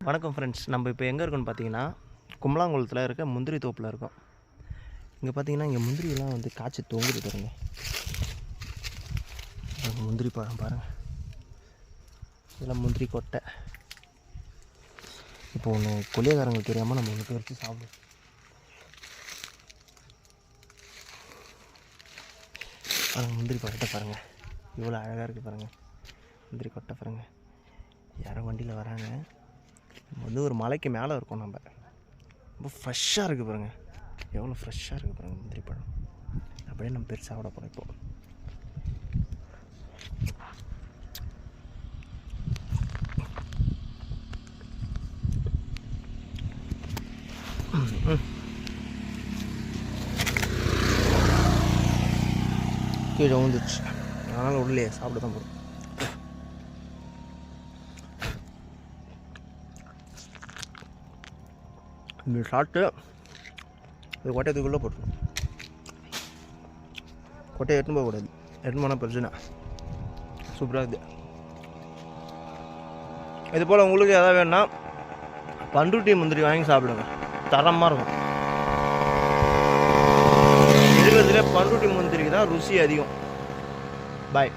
வணக்கம் ஃப்ரெண்ட்ஸ், நம்ம இப்போ எங்கே இருக்கோன்னு பார்த்தீங்கன்னா கும்பலாங்குளத்தில் இருக்க முந்திரி தோப்பில் இருக்கோம். இங்கே பார்த்தீங்கன்னா இங்கே முந்திரியெல்லாம் வந்து காய்ச்சி தொங்குது பாருங்க. முந்திரி பழம் பாருங்கள், இதெல்லாம் முந்திரி கொட்டை. இப்போ ஒன்று கொல்லியக்காரங்களுக்கு தெரியாமல் நம்ம ஒன்று பறித்து சாப்பிடுவோம். பாருங்கள், முந்திரி கொட்டை பாருங்கள், இவ்வளோ அழகாக இருக்குது பாருங்கள். முந்திரி கொட்டை பாருங்கள், யாரோ வண்டியில் வராங்க. வந்து ஒரு மலைக்கு மேலே இருக்கும். நம்ம ரொம்ப ஃப்ரெஷ்ஷாக இருக்குது பாருங்கள், எவ்வளோ ஃப்ரெஷ்ஷாக இருக்குது பாருங்கள் முந்திரி பழம். அப்படியே நம்ம பெருசாக சாப்பிட போகிறோம். இப்போ கீழே வந்துச்சு, அதனால் உள்ளே சாப்பிட தான் போகிறோம். இந்த சாப்பிட்டு இது கொட்டையத்துக்குள்ளே போட்டுரும். கொட்டையை எடுத்துன்னு போகக்கூடாது, எடுத்துன்னு போனால் பிரச்சனை. சூப்பராக இருக்குது. இது போல் உங்களுக்கு எதாவது வேணுன்னா பண்ருட்டி முந்திரி வாங்கி சாப்பிடுங்க, தரமாக இருக்கும். இருக்கிறதுலே பண்ருட்டி முந்திரிக்கு தான் ருசி அதிகம். பாய்.